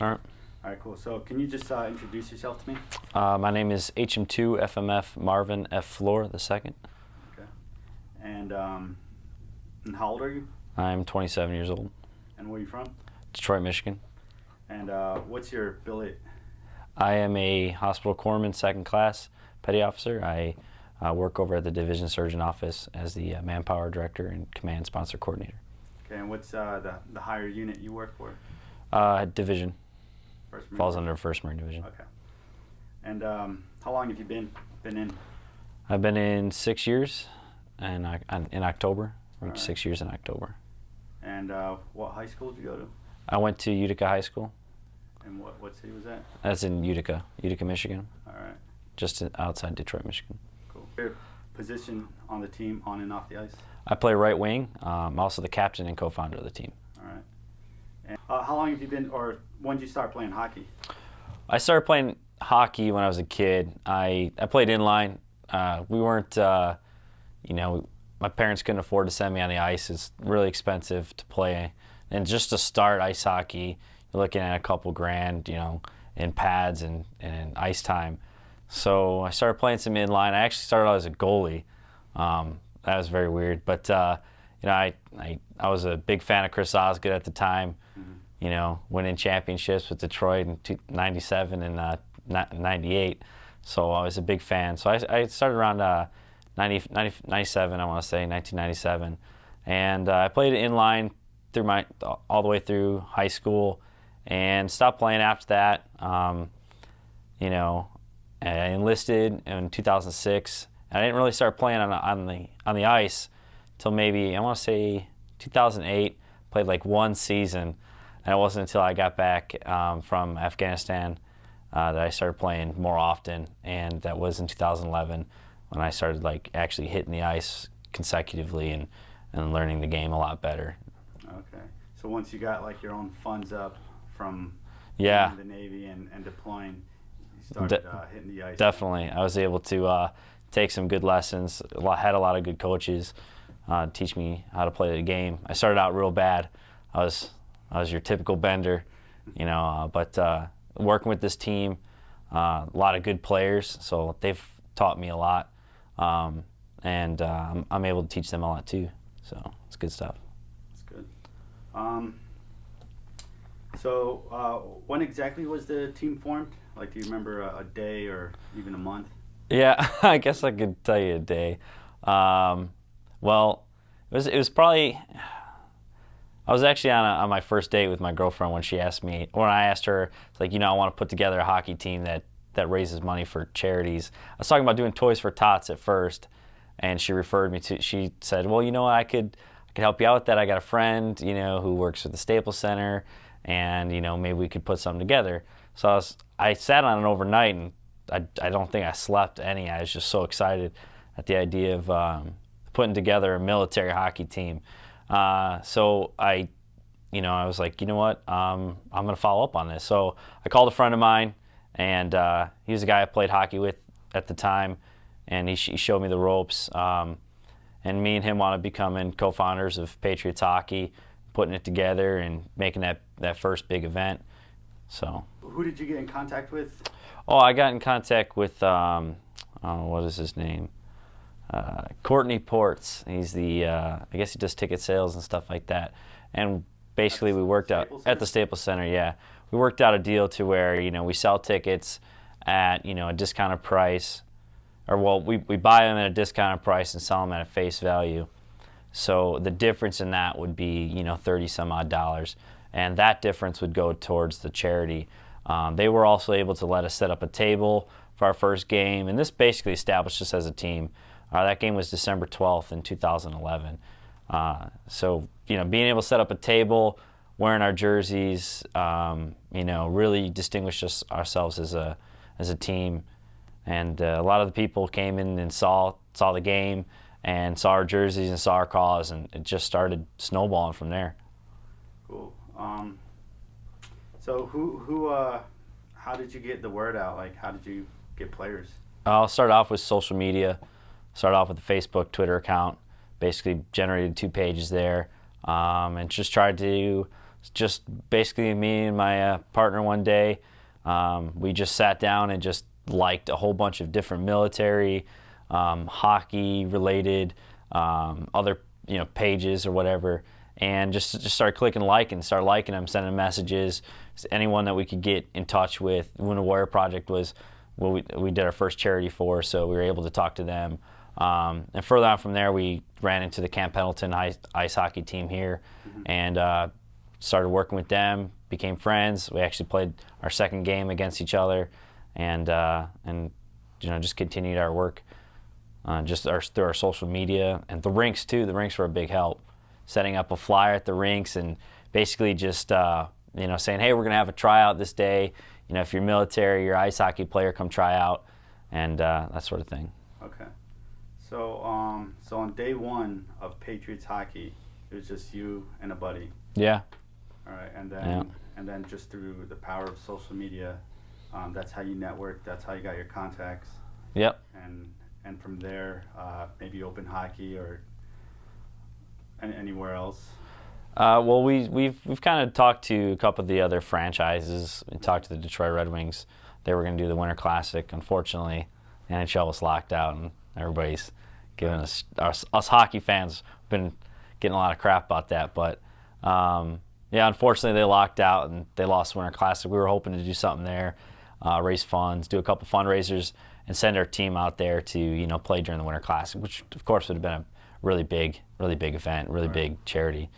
All right. All right, cool. So can you just introduce yourself to me? My name is HM2 FMF Marvin F. Floer II. Okay. And how old are you? I'm 27 years old. And where are you from? Detroit, Michigan. And what's your billet? I am a hospital corpsman, second class petty officer. I work over at the division surgeon office as the manpower director and command sponsor coordinator. Okay, and what's the higher unit you work for? Division. First Marine Falls Corps? under 1st Marine Division. Okay. And how long have you been in? I've been in 6 years, and in October. Reached Right. 6 years in October. And what high school did you go to? I went to Utica High School. And what city was that? That's in Utica, Michigan, All right, just outside Detroit, Michigan. cool. Your position on the team, on and off the ice? I play right wing. I'm also the captain and co-founder of the team. All right. And how long have you been, or when did you start playing hockey? I started playing hockey when I was a kid. I played inline. We weren't, my parents couldn't afford to send me on the ice. It's really expensive to play. And just to start ice hockey, you're looking at a couple grand, in pads and ice time. So I started playing some inline. I actually started out as a goalie. That was very weird. But, I was a big fan of Chris Osgood at the time. Winning championships with Detroit in 97 and 98. So I was a big fan. So I started around 97, I want to say, 1997. And I played inline all the way through high school and stopped playing after that. I enlisted in 2006. And I didn't really start playing on the ice till maybe, I want to say, 2008. Played like one season. And it wasn't until I got back from Afghanistan that I started playing more often, and that was in 2011 when I started actually hitting the ice consecutively and learning the game a lot better. Okay. So once you got your own funds up from Yeah, the Navy and deploying, you started hitting the ice. definitely. I was able to take some good lessons. Had a lot of good coaches teach me how to play the game. I started out real bad. I was your typical bender, but working with this team, a lot of good players, so they've taught me a lot, and I'm able to teach them a lot too. So it's good stuff. That's good. So when exactly was the team formed? Do you remember a day or even a month? Yeah, I guess I could tell you a day. Well, it was probably. I was actually on my first date with my girlfriend when I asked her, it's I want to put together a hockey team that raises money for charities. I was talking about doing Toys for Tots at first, and she referred me she said, well, I could help you out with that. I got a friend, who works at the Staples Center, and, maybe we could put something together. So I sat on it overnight, and I don't think I slept any. I was just so excited at the idea of putting together a military hockey team. So I was like, you know what, I'm going to follow up on this. So I called a friend of mine, and he was a guy I played hockey with at the time, and he showed me the ropes. And me and him wound up becoming co-founders of Patriots Hockey, putting it together and making that first big event. So. Who did you get in contact with? Oh, I got in contact with, what is his name? Courtney Ports. He's I guess he does ticket sales and stuff like that. And basically we worked out at the Staples Center, yeah. We worked out a deal to where, we sell tickets at, a discounted price. Or, well, we buy them at a discounted price and sell them at a face value. So the difference in that would be, 30 some odd dollars. And that difference would go towards the charity. They were also able to let us set up a table for our first game. And this basically established us as a team. That game was December 12th in 2011. So, being able to set up a table, wearing our jerseys, really distinguished ourselves as a team. And a lot of the people came in and saw the game and saw our jerseys and saw our cause, and it just started snowballing from there. Cool. So how did you get the word out? How did you get players? I'll start off with social media. Started off with a Facebook, Twitter account. Basically generated 2 pages there, and just tried to just basically me and my partner one day. We just sat down and just liked a whole bunch of different military, hockey related, other pages or whatever, and just started clicking like and started liking them, sending messages. Anyone that we could get in touch with. Wounded Warrior Project was what we did our first charity for, so we were able to talk to them. And further on from there, we ran into the Camp Pendleton ice hockey team here, and started working with them, became friends. We actually played our second game against each other, and just continued our work through our social media and the rinks too. The rinks were a big help. Setting up a flyer at the rinks and basically just saying, hey, we're gonna have a tryout this day. If you're military, you're an ice hockey player, come try out, and that sort of thing. Okay. So on day one of Patriots hockey, it was just you and a buddy. Yeah. All right, and then just through the power of social media, that's how you networked. That's how you got your contacts. Yep. And from there, maybe open hockey or anywhere else. Well, we've kind of talked to a couple of the other franchises. We talked to the Detroit Red Wings. They were going to do the Winter Classic. Unfortunately, the NHL was locked out, and everybody's giving us hockey fans been getting a lot of crap about that. But unfortunately, they locked out and they lost the Winter Classic. We were hoping to do something there, raise funds, do a couple fundraisers, and send our team out there to play during the Winter Classic, which of course would have been a really big event, really big charity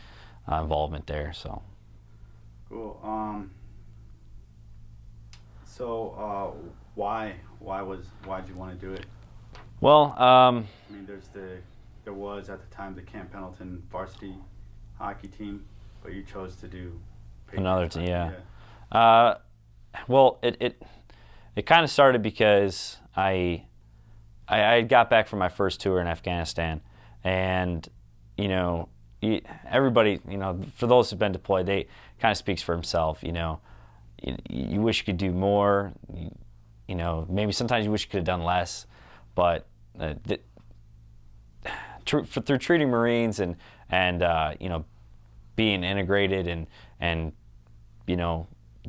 involvement there. So cool. Why'd you want to do it? Well, there was at the time the Camp Pendleton varsity hockey team, but you chose to do another team. Yeah. Well, it kind of started because I got back from my first tour in Afghanistan, and everybody, for those who've been deployed, they kind of speaks for himself. You wish you could do more. Maybe sometimes you wish you could have done less, but through treating Marines and being integrated and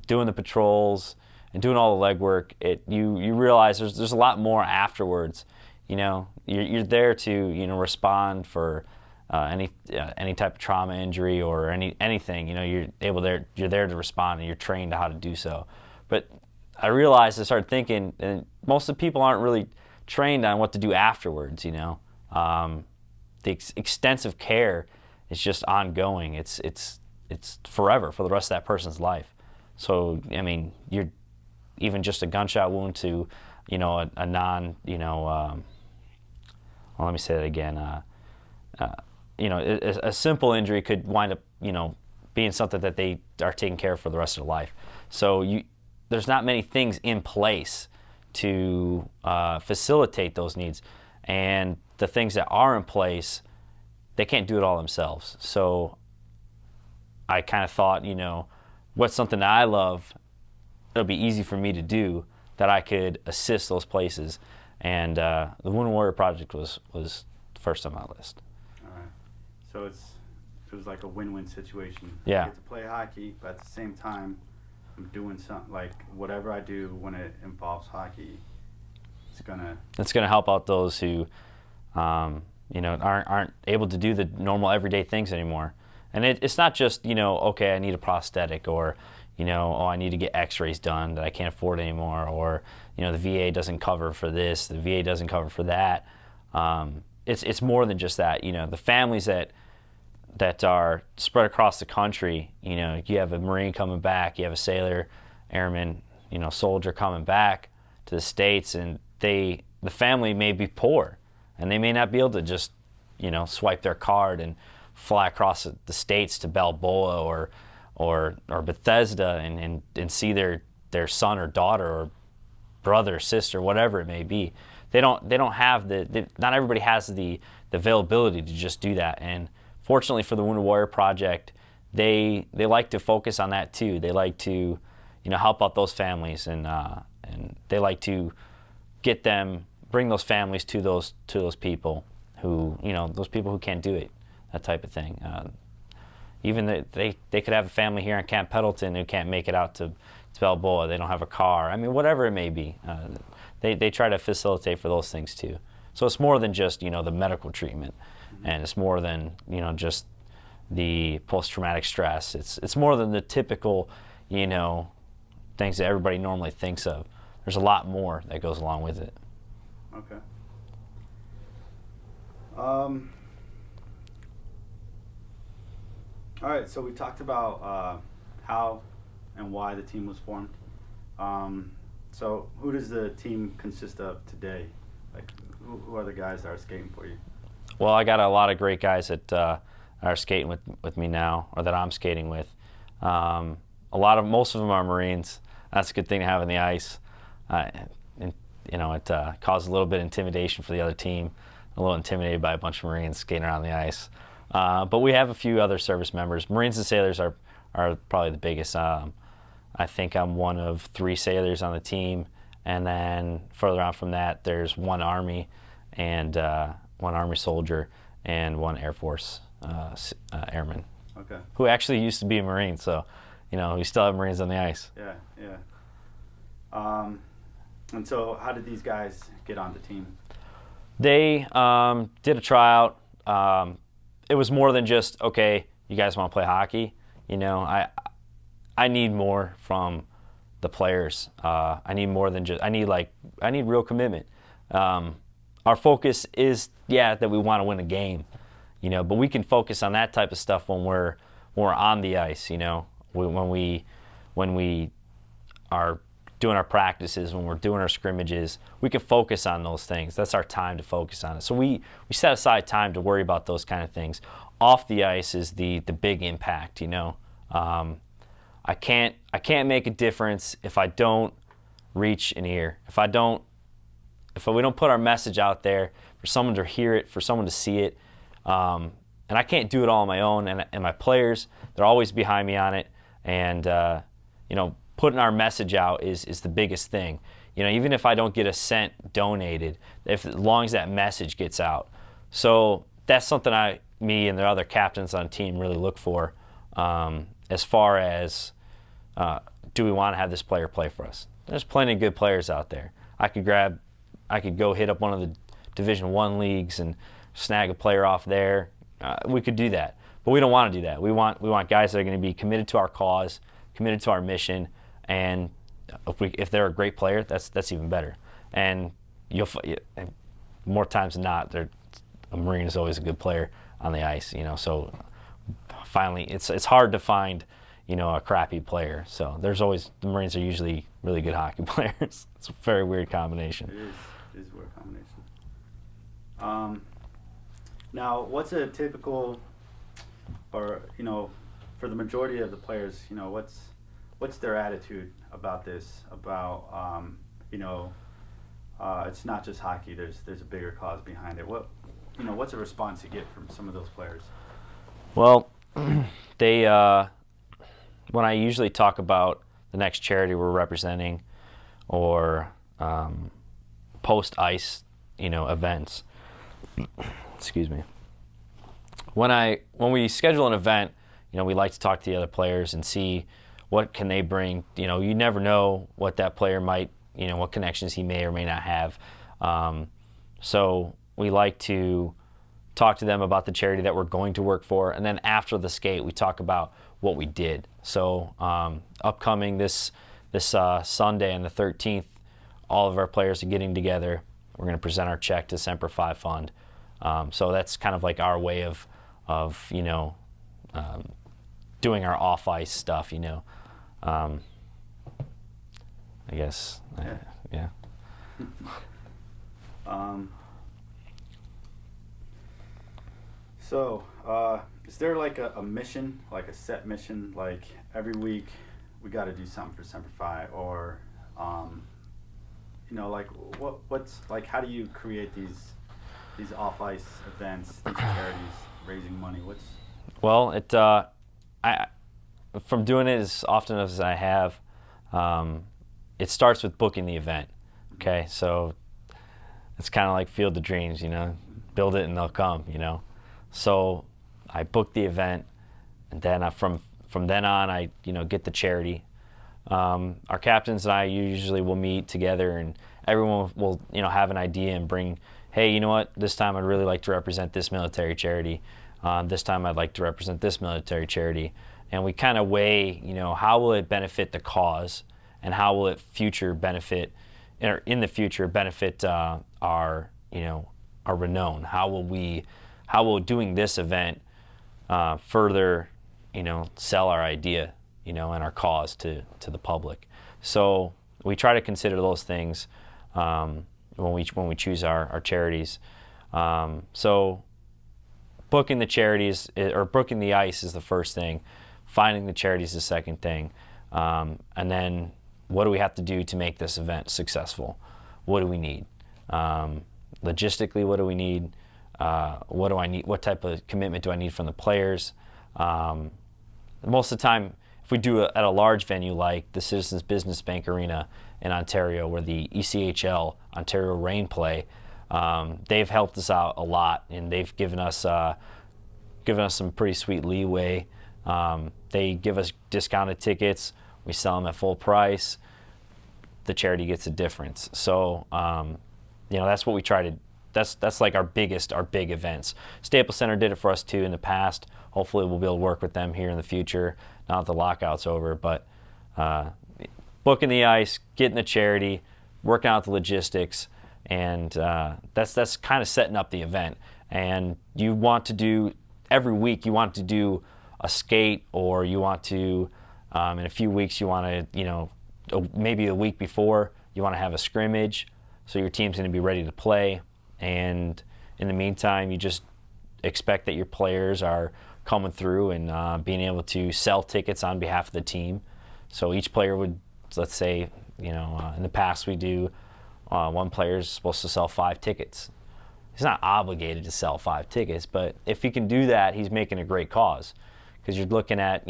doing the patrols and doing all the legwork, you realize there's a lot more afterwards. You're there to respond for any type of trauma, injury, or anything. You're there to respond, and you're trained how to do so. But I realized, I started thinking, and most of the people aren't really trained on what to do afterwards. The extensive care is just ongoing. It's forever, for the rest of that person's life. So you're even just a gunshot wound to a non well, let me say that again. A simple injury could wind up being something that they are taking care of for the rest of their life. So there's not many things in place to facilitate those needs, and the things that are in place, they can't do it all themselves. So I kind of thought, what's something that I love, it'll be easy for me to do, that I could assist those places. And the Wounded Warrior Project was first on my list. All right. So it was like a win-win situation. Yeah. I get to play hockey, but at the same time, I'm doing something, like whatever I do when it involves hockey, it's gonna help out those who aren't able to do the normal everyday things anymore. And it's not just okay, I need a prosthetic, or I need to get X-rays done that I can't afford anymore, or the VA doesn't cover for this, the VA doesn't cover for that. It's more than just that. The families that are spread across the country. You have a Marine coming back, you have a sailor, airman, soldier coming back to the States, and the family may be poor, and they may not be able to just swipe their card and fly across the States to Balboa or Bethesda and see their son or daughter or brother or sister, whatever it may be. They don't have not everybody has the availability to just do that. And fortunately for the Wounded Warrior Project, they like to focus on that too. They like to help out those families, and they like to bring those families to those people who those people who can't do it, that type of thing. even they could have a family here in Camp Pendleton who can't make it out to Balboa. They don't have a car. I mean, whatever it may be. They try to facilitate for those things too. So it's more than just, you know, the medical treatment, and it's more than, you know, just the post-traumatic stress. It's more than the typical, you know, things that everybody normally thinks of. There's a lot more that goes along with it. Okay. All right, so we talked about how and why the team was formed. So who does the team consist of today? Like, who are the guys that are skating for you? Well, I got a lot of great guys that are skating with me now, or that I'm skating with. Most of them are Marines. That's a good thing to have on the ice. And, you know, it causes a little bit of intimidation for the other team. A little intimidated by a bunch of Marines skating around the ice. But we have a few other service members. Marines and sailors are probably the biggest. I think I'm one of 3 sailors on the team, and then further on from that, there's 1 Army and 1 Army soldier and 1 Air Force airman. Okay. Who actually used to be a Marine, so, you know, we still have Marines on the ice. Yeah. And so how did these guys get on the team? They did a tryout. It was more than just, okay, you guys want to play hockey? You know, I need more from the players. I need more than just, I need real commitment. Our focus is, that we want to win a game, you know, but we can focus on that type of stuff when we're on the ice, you know, when we are doing our practices, when we're doing our scrimmages, we can focus on those things. That's our time to focus on it. So we set aside time to worry about those kind of things. Off the ice is the big impact, you know. I can't make a difference if I don't reach an ear. If we don't put our message out there for someone to hear it, for someone to see it, and I can't do it all on my own. And my players, they're always behind me on it. And you know, putting our message out is the biggest thing. You know, even if I don't get a cent donated, as long as that message gets out. So that's something me and the other captains on the team really look for, as far as do we want to have this player play for us? There's plenty of good players out there. I could go hit up one of the Division I leagues and snag a player off there. We could do that, but we don't want to do that. We want guys that are going to be committed to our cause, committed to our mission, and if they're a great player, that's even better. And more times than not, a Marine is always a good player on the ice, you know. So finally, it's hard to find, you know, a crappy player. So the Marines are usually really good hockey players. It's a very weird combination. It is a weird combination. Now, what's a typical, or, you know, for the majority of the players, you know, what's their attitude about this? About you know, it's not just hockey. There's a bigger cause behind it. What's a response you get from some of those players? Well, they when I usually talk about the next charity we're representing, or post ice, you know, events. Excuse me. When we schedule an event, you know, we like to talk to the other players and see what can they bring. You know, you never know what that player might, you know, what connections he may or may not have. So we like to talk to them about the charity that we're going to work for, and then after the skate, we talk about what we did. So upcoming this Sunday on the 13th, all of our players are getting together. We're going to present our check to Semper 5 Fund. So that's kind of like our way of you know, doing our off-ice stuff, you know. I guess, yeah. So, is there like a mission, like a set mission, like every week we got to do something for Semper Fi, or, you know, like what's like, how do you create these off-ice events, these charities, raising money? Well, from doing it as often as I have, it starts with booking the event. Okay, so it's kind of like Field of Dreams, you know, build it and they'll come, you know. So I book the event, and then from then on, I get the charity. Our captains and I usually will meet together, and everyone will have an idea and bring, hey, you know what? This time I'd really like to represent this military charity. This time I'd like to represent this military charity, and we kind of weigh, how will it benefit the cause, and how will it in the future benefit our renown? How will doing this event further, sell our idea, and our cause to the public? So we try to consider those things when we choose our charities. So booking the charities or booking the ice is the first thing. Finding the charities is the second thing. And then what do we have to do to make this event successful? What do we need? Logistically, what do we need? What do I need? What type of commitment do I need from the players? Most of the time, if we do it at a large venue like the Citizens Business Bank Arena in Ontario, where the ECHL Ontario Reign play, they've helped us out a lot, and they've given us some pretty sweet leeway. They give us discounted tickets. We sell them at full price. The charity gets a difference. So, that's what we try to. That's like our big events. Staples Center did it for us too in the past. Hopefully, we'll be able to work with them here in the future, now that the lockout's over. But booking the ice, getting the charity, working out the logistics, and that's kind of setting up the event. And you want to do every week. You want to do a skate, or you want to in a few weeks you want to maybe a week before you want to have a scrimmage, so your team's going to be ready to play. And in the meantime, you just expect that your players are coming through and being able to sell tickets on behalf of the team. So each player would, let's say, in the past we do, one player is supposed to sell 5 tickets. He's not obligated to sell 5 tickets, but if he can do that, he's making a great cause. Because you're looking at,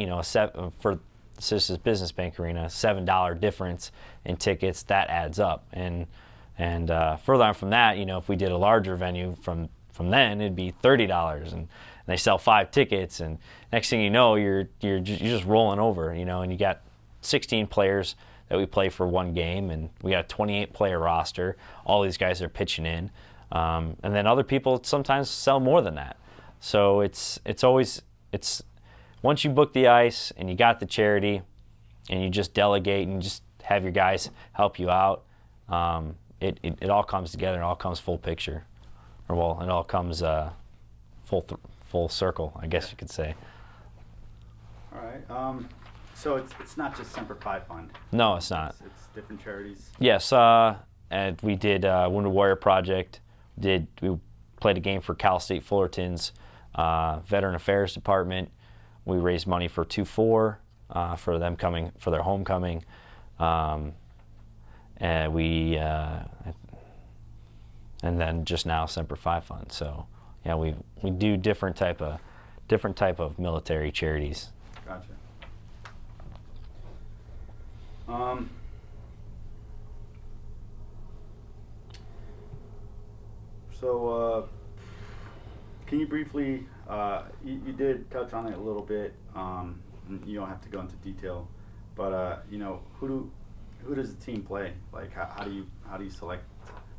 for Citizens Business Bank Arena, $7 difference in tickets, that adds up. And further on from that, if we did a larger venue from then, it'd be $30, and they sell 5 tickets, and next thing you know, you're just rolling over, and you got 16 players that we play for one game, and we got a 28-player roster. All these guys are pitching in, and then other people sometimes sell more than that. So it's once you book the ice and you got the charity, and you just delegate and just have your guys help you out. It all comes together, and all comes full picture, it all comes full circle, I guess you could say. All right. So it's not just Semper Fi Fund. No, it's not. It's different charities. Yes, and we did Wounded Warrior Project. We played a game for Cal State Fullerton's Veteran Affairs Department. We raised money for 2-4 for them coming for their homecoming. And we and then just now Semper Fi Fund. So yeah, we do different type of military charities. Gotcha. So can you briefly you did touch on it a little bit. You don't have to go into detail, but who does the team play? Like, how do you select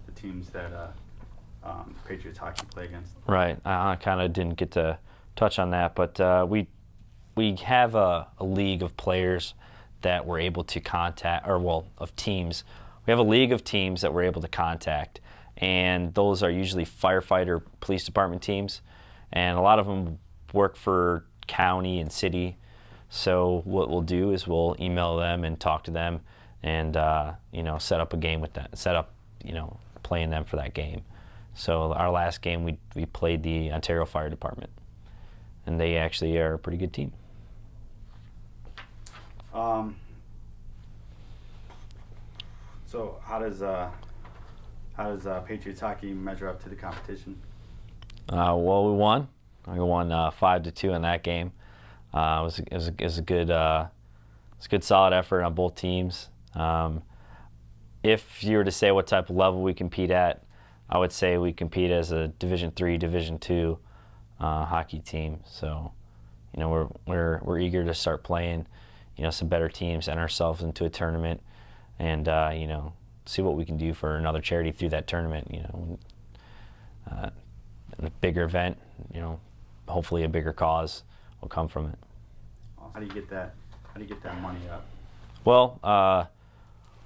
the teams that Patriots hockey play against? Right. I kind of didn't get to touch on that, but we have a league of players that we're able to contact, of teams. We have a league of teams that we're able to contact, and those are usually firefighter, police department teams, and a lot of them work for county and city. So what we'll do is we'll email them and talk to them, and set up a game with them, playing them for that game. So our last game we played the Ontario Fire Department, and they actually are a pretty good team. So how does Patriots hockey measure up to the competition? Well, we won. We won 5-2 in that game. It was a good solid effort on both teams. If you were to say what type of level we compete at, I would say we compete as a Division III, Division II hockey team. So, you know, we're eager to start playing, you know, some better teams and ourselves into a tournament, and you know, see what we can do for another charity through that tournament. You know, a bigger event, you know, hopefully a bigger cause will come from it. How do you get that? How do you get that money up? Well,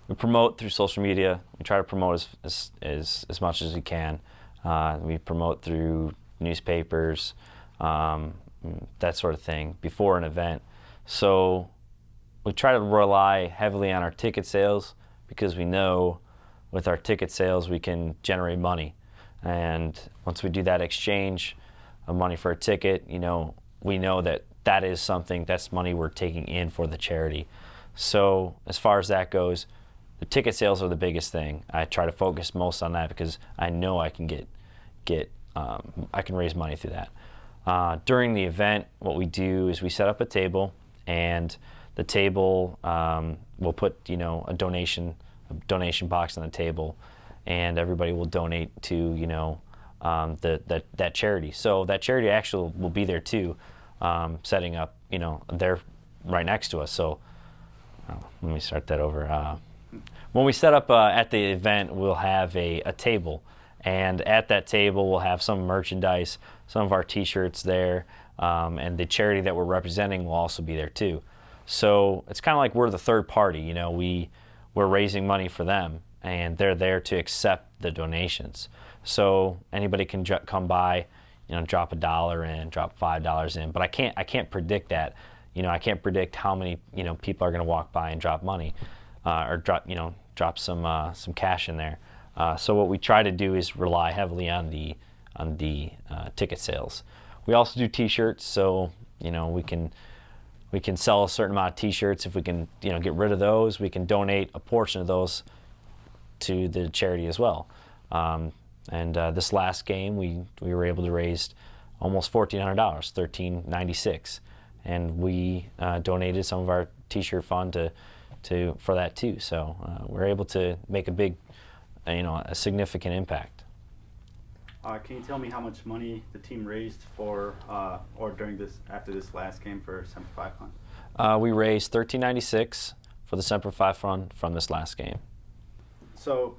we promote through social media. We try to promote as much as we can. We promote through newspapers, that sort of thing, before an event. So we try to rely heavily on our ticket sales, because we know with our ticket sales we can generate money. And once we do that exchange of money for a ticket, you know, we know that that is something, that's money we're taking in for the charity. So as far as that goes, the ticket sales are the biggest thing. I try to focus most on that because I know I can I can raise money through that. During the event, what we do is we set up a table, and the table will put, you know, a donation box on the table, and everybody will donate to, you know, that charity. So that charity actually will be there too, setting up, you know, they're right next to us. So let me start that over. When we set up at the event, we'll have a table, and at that table we'll have some merchandise, some of our t-shirts there, and the charity that we're representing will also be there too. So it's kind of like we're the third party, you know, we're raising money for them, and they're there to accept the donations. So anybody can come by, you know, drop $1 in, drop $5 in, but I can't predict that. You know, I can't predict how many, you know, people are going to walk by and drop money, or drop some cash in there. So what we try to do is rely heavily on the ticket sales. We also do T-shirts, so, you know, we can sell a certain amount of T-shirts. If we can, you know, get rid of those, we can donate a portion of those to the charity as well. And this last game, we were able to raise almost $1,400, $1,396, and we donated some of our T-shirt fund for that too. So we're able to make a big, you know, a significant impact. Can you tell me how much money the team raised for, or after this last game for Semper Fi Fund? We raised $1,396 for the Semper Fi Fund from this last game. So,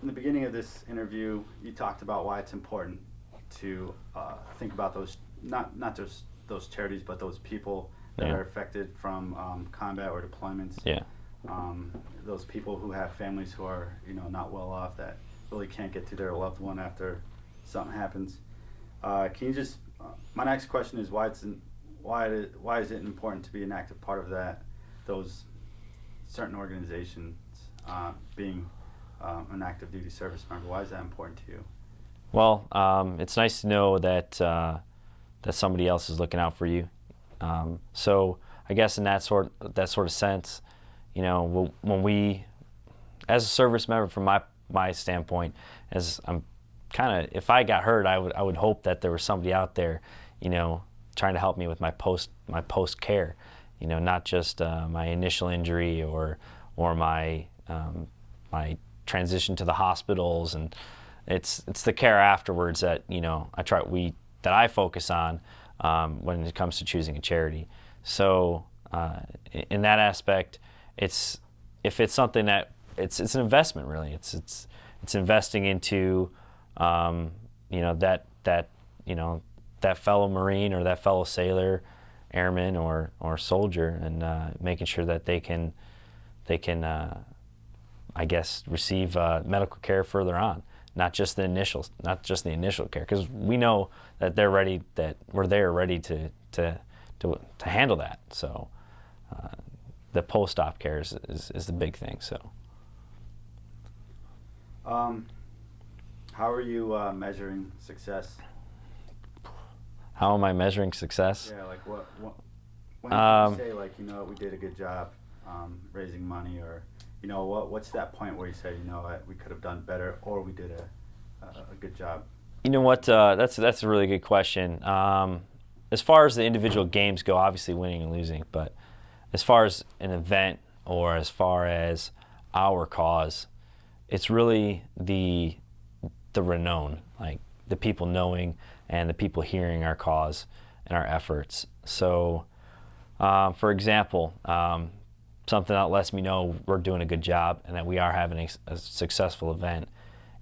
in the beginning of this interview, you talked about why it's important to think about those, not just those charities, but those people that are affected from combat or deployments. Yeah. Those people who have families who are, you know, not well off, that really can't get to their loved one after something happens. Can you just? My next question is why is it important to be an active part of those certain organizations, being an active duty service member? Why is that important to you? Well, it's nice to know that that somebody else is looking out for you. So I guess in that sort of sense, you know, when we, as a service member, from my standpoint, as I'm kind of, if I got hurt, I would hope that there was somebody out there, you know, trying to help me with my post care, you know, not just my initial injury or my my transition to the hospitals, and it's the care afterwards that, you know, that I focus on when it comes to choosing a charity. So in that aspect, if it's something that it's an investment, really. It's investing into you know, that fellow Marine or that fellow sailor, airman or soldier, and making sure that they can I guess receive medical care further on, not just the initial care, because we know that we're there ready to handle that. So the post-op care is the big thing. So how are you measuring success? How am I measuring success? Yeah, like when you say, like, you know, we did a good job raising money, or, you know, what's that point where you say, you know what, we could have done better, or we did a good job? You know what, that's a really good question. As far as the individual games go, obviously winning and losing, but as far as an event or as far as our cause, it's really the renown, like the people knowing and the people hearing our cause, in our efforts. So, for example, something that lets me know we're doing a good job and that we are having a successful event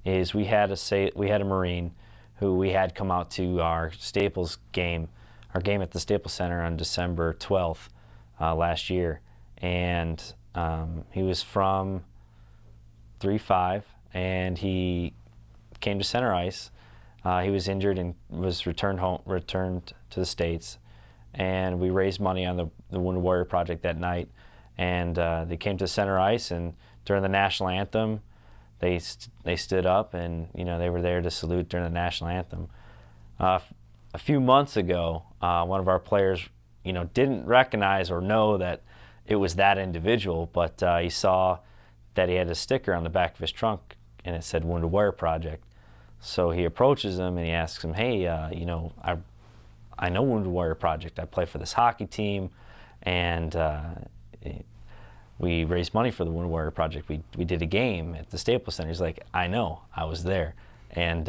is we had a Marine who we had come out to our Staples game, our game at the Staples Center on December 12th last year, and he was from 3-5, and he came to center ice. He was injured and was returned to the States, and we raised money on the Wounded Warrior Project that night. And they came to center ice, and during the national anthem, they stood up, and they were there to salute during the national anthem. A few months ago, one of our players, didn't recognize or know that it was that individual, but he saw that he had a sticker on the back of his trunk, and it said Wounded Warrior Project. So he approaches him and he asks him, "Hey, I know Wounded Warrior Project. I play for this hockey team, and we raised money for the Wounded Warrior Project. We did a game at the Staples Center." He's like, "I know, I was there, and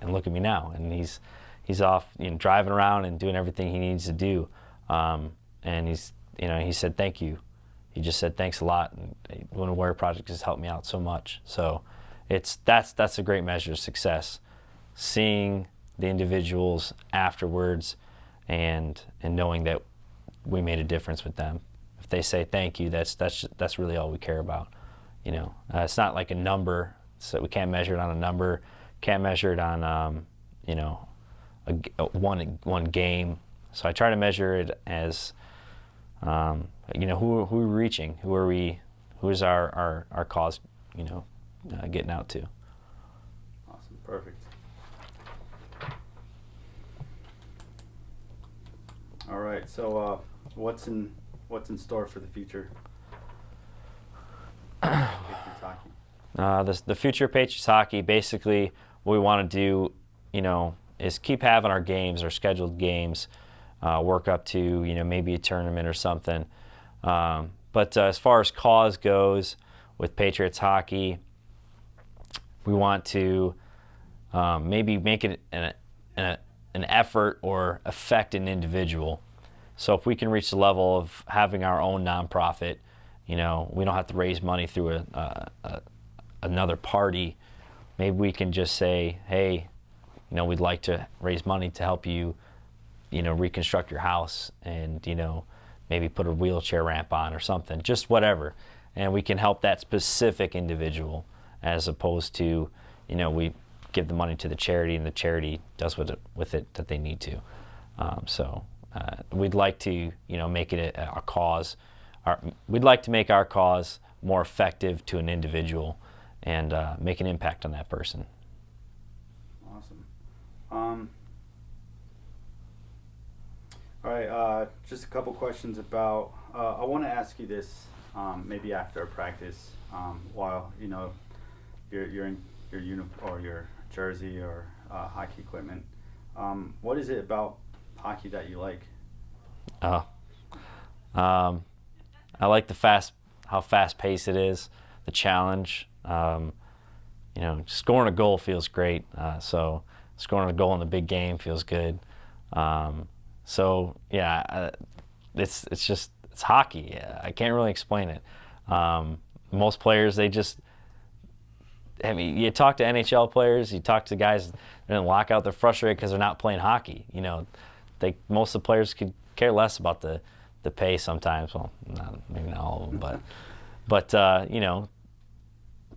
look at me now." And he's off, driving around and doing everything he needs to do. And he said thank you. He just said thanks a lot. And Wounded Warrior Project has helped me out so much. So that's a great measure of success. Seeing the individuals afterwards, and knowing that we made a difference with them. If they say thank you, that's really all we care about. It's not like a number, so we can't measure it on a number. Can't measure it on one game. So I try to measure it as who are we reaching? Who is our cause? Getting out to. Awesome, perfect. All right, so what's in store for the future? Patriots hockey. The future of Patriots hockey, basically, what we want to do, is keep having our games, our scheduled games, work up to, maybe a tournament or something. But as far as cause goes with Patriots hockey, we want to maybe make it an effort or affect an individual. So if we can reach the level of having our own nonprofit, we don't have to raise money through another party. Maybe we can just say, hey, we'd like to raise money to help you, reconstruct your house, and maybe put a wheelchair ramp on or something, just whatever. And we can help that specific individual, as opposed to, we give the money to the charity and the charity does with it that they need to. So we'd like to, make it a cause. We'd like to make our cause more effective to an individual and make an impact on that person. Awesome. All right, just a couple questions about, I want to ask you this maybe after a practice, while you're in your uniform or your jersey or hockey equipment. What is it about hockey that you like? I like how fast-paced it is, the challenge. Scoring a goal feels great. So scoring a goal in the big game feels good. So yeah, it's hockey. I can't really explain it. Most players, you talk to NHL players, you talk to guys they're in lockout, they're frustrated because they're not playing hockey. Most of the players could care less about the pay sometimes. Well, maybe not all of them, but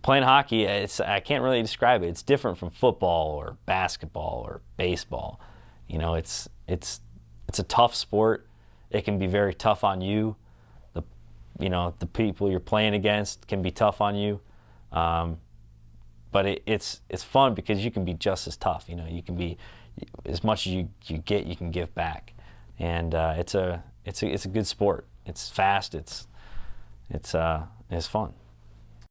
playing hockey, I can't really describe it. It's different from football or basketball or baseball. It's a tough sport. It can be very tough on you. The people you're playing against can be tough on you. But it's fun because you can be just as tough. You can be, as much as you get, you can give back, and it's a good sport. It's fast. It's fun.